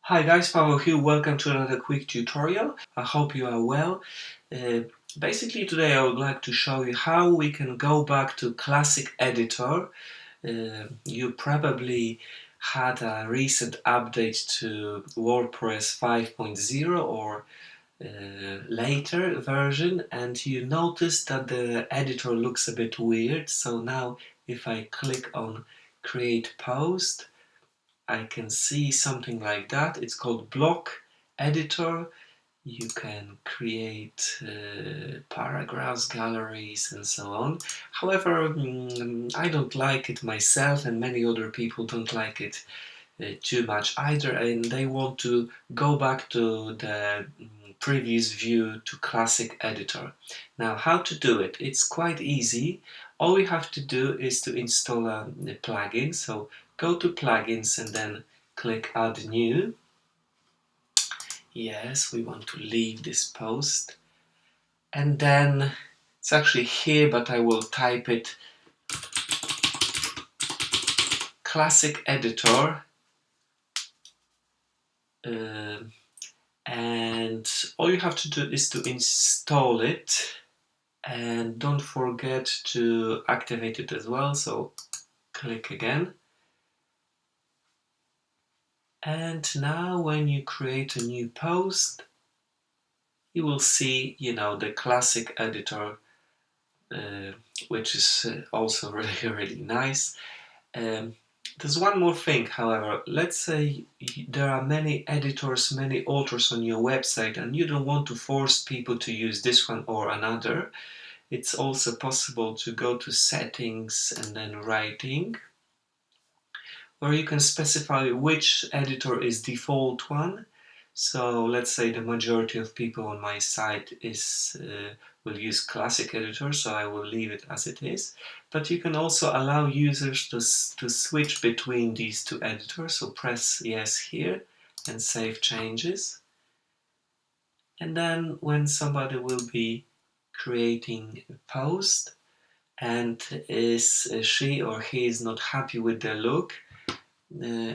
Hi guys, Paweł here. Welcome to another quick tutorial. I hope you are well. Basically today I would like to show you how we can go back to classic editor. You probably had a recent update to WordPress 5.0 or later version, and you notice that the editor looks a bit weird. So now if I click on create post, I can see something like that. It's called block editor. You can create paragraphs, galleries, and so on. However, I don't like it myself, and many other people don't like it too much either, and they want to go back to the previous view, to classic editor. Now, how to do it? It's quite easy. All we have to do is to install a plugin. So go to plugins and then click add new. Yes, we want to leave this post, and then it's actually here, but I will type it classic editor. And all you have to do is to install it, and don't forget to activate it as well. So click again, and now when you create a new post, you will see, the classic editor, which is also really nice. There's one more thing, however. Let's say there are many editors, many authors on your website, and you don't want to force people to use this one or another. It's also possible to go to settings and then writing, where you can specify which editor is default one. So let's say the majority of people on my site will use classic editor, so I will leave it as it is. But you can also allow users to switch between these two editors. So press yes here and save changes. And then when somebody will be creating a post and she or he is not happy with the look,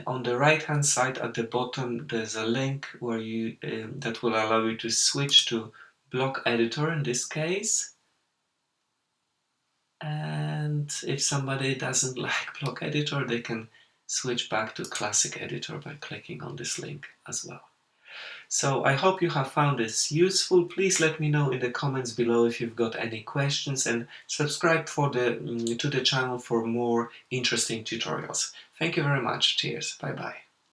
on the right hand side at the bottom there's a link where you that will allow you to switch to block editor in this case. And if somebody doesn't like block editor, they can switch back to classic editor by clicking on this link as well. So I hope you have found this useful. Please let me know in the comments below if you've got any questions, and subscribe to the channel for more interesting tutorials. Thank you very much. Cheers. Bye bye.